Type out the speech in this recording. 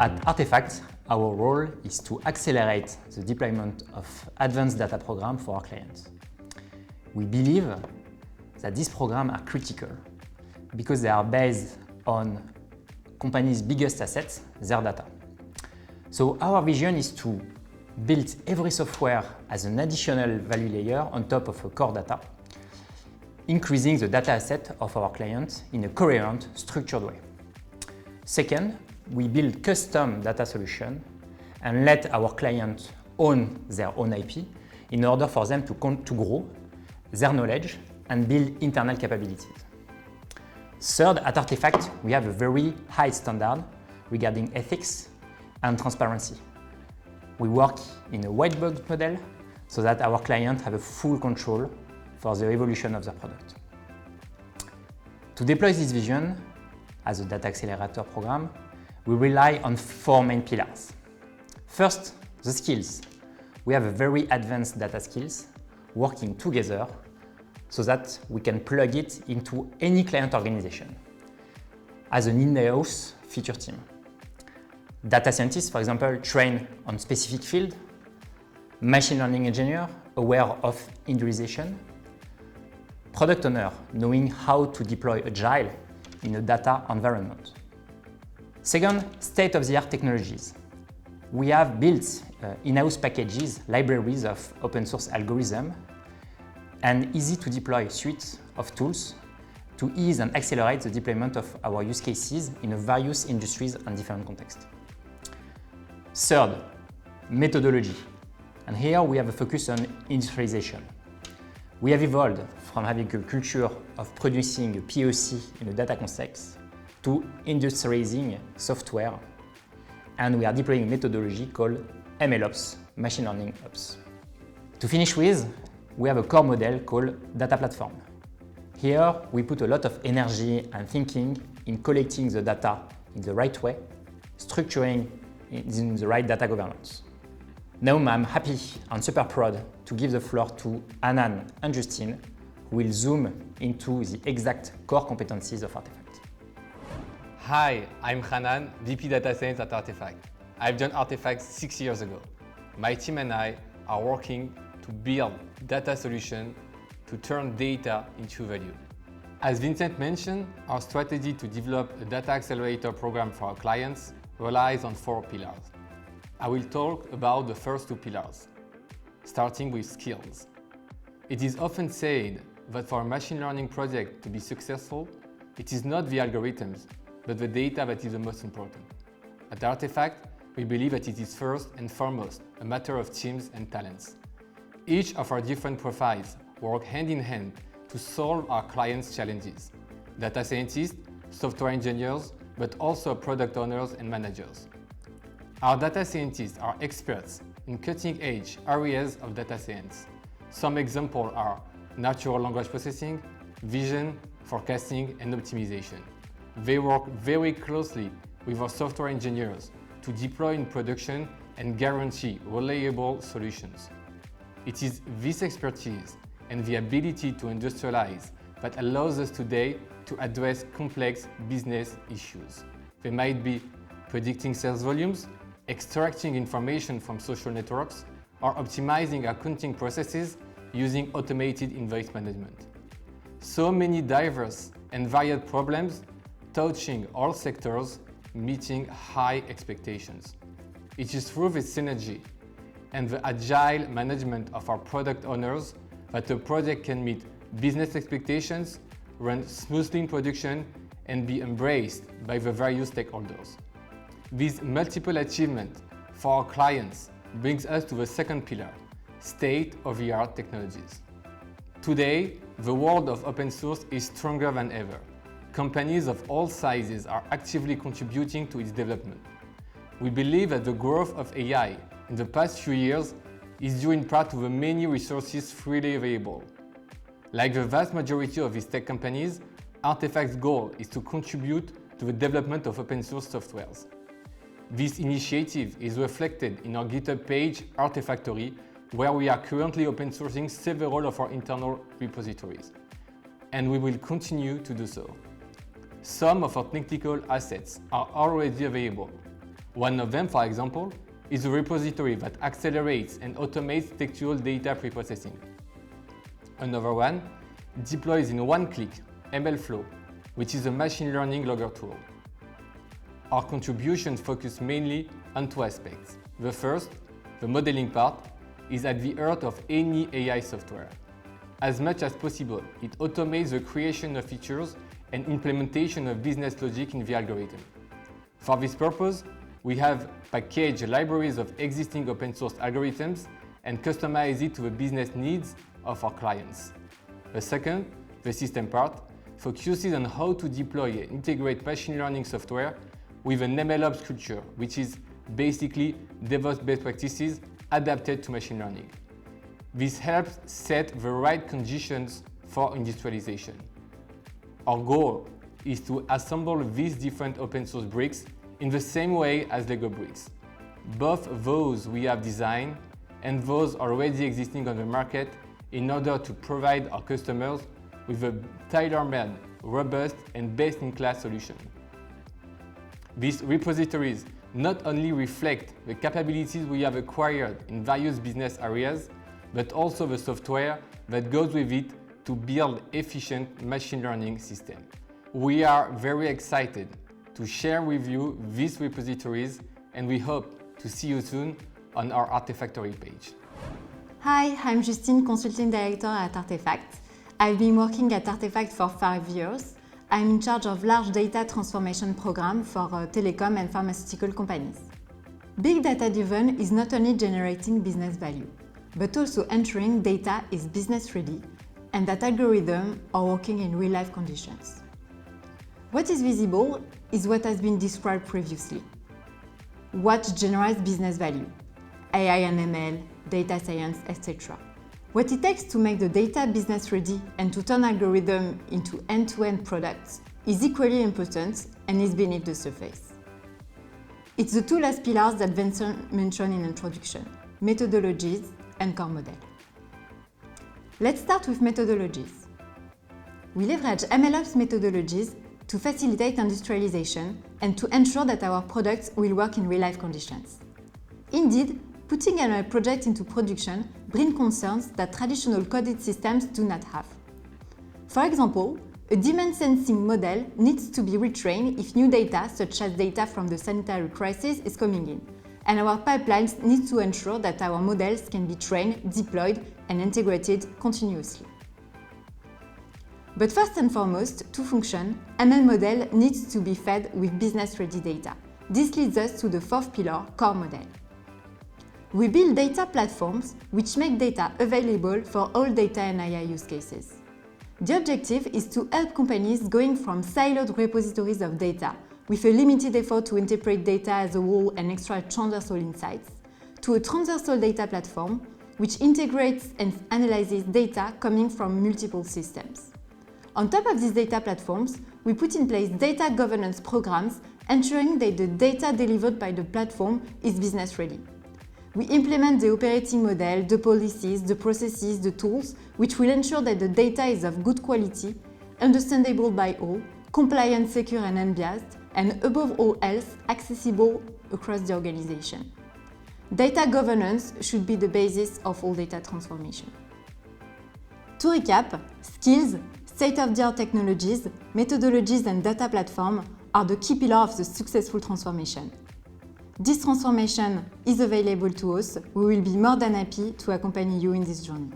At Artefact, our role is to accelerate the deployment of advanced data programs for our clients. We believe that these programs are critical because they are based on companies' biggest assets, their data. So our vision is to build every software as an additional value layer on top of a core data, increasing the data asset of our clients in a coherent, structured way. Second, we build custom data solutions and let our clients own their own IP in order for them to grow their knowledge and build internal capabilities. Third, at Artefact, we have a very high standard regarding ethics and transparency. We work in a white box model so that our clients have a full control for the evolution of their product. To deploy this vision as a data accelerator program, we rely on 4 main pillars. First, the skills. We have a very advanced data skills working together so that we can plug it into any client organization as an in-house feature team. Data scientists, for example, trained on specific field, machine learning engineer aware of individualization, product owner knowing how to deploy agile in a data environment. Second, state-of-the-art technologies. We have built in-house packages, libraries of open source algorithms, and easy to deploy suite of tools to ease and accelerate the deployment of our use cases in various industries and different contexts. Third, methodology. And here we have a focus on industrialization. We have evolved from having a culture of producing a POC in a data context to industrializing software, and we are deploying a methodology called MLOps, Machine Learning Ops. To finish with, we have a core model called Data Platform. Here, we put a lot of energy and thinking in collecting the data in the right way, structuring in the right data governance. Now I'm happy and super proud to give the floor to Hanan and Justine, who will zoom into the exact core competencies of Artefact. Hi, I'm Hanan, VP Data Science at Artefact. I've joined Artefact 6 years ago. My team and I are working to build data solutions to turn data into value. As Vincent mentioned, our strategy to develop a data accelerator program for our clients relies on 4 pillars. I will talk about the first 2 pillars, starting with skills. It is often said that for a machine learning project to be successful, it is not the algorithms, but the data that is the most important. At Artefact, we believe that it is first and foremost a matter of teams and talents. Each of our different profiles work hand in hand to solve our clients' challenges. Data scientists, software engineers, but also product owners and managers. Our data scientists are experts in cutting-edge areas of data science. Some examples are natural language processing, vision, forecasting, and optimization. They work very closely with our software engineers to deploy in production and guarantee reliable solutions. It is this expertise and the ability to industrialize that allows us today to address complex business issues. They might be predicting sales volumes, extracting information from social networks, or optimizing accounting processes using automated invoice management. So many diverse and varied problems touching all sectors, meeting high expectations. It is through this synergy and the agile management of our product owners that a project can meet business expectations, run smoothly in production, and be embraced by the various stakeholders. These multiple achievements for our clients brings us to the second pillar, state-of-the-art technologies. Today, the world of open source is stronger than ever. Companies of all sizes are actively contributing to its development. We believe that the growth of AI in the past few years is due in part to the many resources freely available. Like the vast majority of these tech companies, Artefact's goal is to contribute to the development of open source softwares. This initiative is reflected in our GitHub page, Artefactory, where we are currently open sourcing several of our internal repositories. And we will continue to do so. Some of our technical assets are already available. One of them, for example, is a repository that accelerates and automates textual data preprocessing. Another one deploys in one click MLflow, which is a machine learning logger tool. Our contributions focus mainly on two aspects. The first, the modeling part, is at the heart of any AI software. As much as possible, it automates the creation of features and implementation of business logic in the algorithm. For this purpose, we have packaged libraries of existing open source algorithms and customized it to the business needs of our clients. The second, the system part, focuses on how to deploy and integrate machine learning software with an MLOps culture, which is basically DevOps best practices adapted to machine learning. This helps set the right conditions for industrialization. Our goal is to assemble these different open source bricks in the same way as Lego bricks, both those we have designed and those already existing on the market, in order to provide our customers with a tailor-made, robust and best-in-class solution. These repositories not only reflect the capabilities we have acquired in various business areas, but also the software that goes with it to build efficient machine learning systems. We are very excited to share with you these repositories, and we hope to see you soon on our Artefactory page. Hi, I'm Justine, Consulting Director at Artefact. I've been working at Artefact for 5 years. I'm in charge of large data transformation program for telecom and pharmaceutical companies. Big data driven is not only generating business value, but also ensuring data is business ready and that algorithms are working in real-life conditions. What is visible is what has been described previously. What generates business value? AI and ML, data science, etc. What it takes to make the data business ready and to turn algorithms into end-to-end products is equally important and is beneath the surface. It's the two last pillars that Vincent mentioned in introduction, methodologies and core model. Let's start with methodologies. We leverage MLOps methodologies to facilitate industrialization and to ensure that our products will work in real-life conditions. Indeed, putting a project into production brings concerns that traditional coded systems do not have. For example, a demand sensing model needs to be retrained if new data, such as data from the sanitary crisis, is coming in, and our pipelines need to ensure that our models can be trained, deployed, and integrated continuously. But first and foremost, to function, ML model needs to be fed with business-ready data. This leads us to the fourth pillar, core model. We build data platforms which make data available for all data and AI use cases. The objective is to help companies going from siloed repositories of data with a limited effort to interpret data as a whole and extract transversal insights, to a transversal data platform which integrates and analyzes data coming from multiple systems. On top of these data platforms, we put in place data governance programs ensuring that the data delivered by the platform is business ready. We implement the operating model, the policies, the processes, the tools, which will ensure that the data is of good quality, understandable by all, compliant, secure and unbiased, and above all else, accessible across the organization. Data governance should be the basis of all data transformation. To recap, skills, state-of-the-art technologies, methodologies and data platform are the key pillars of the successful transformation. This transformation is available to us. We will be more than happy to accompany you in this journey.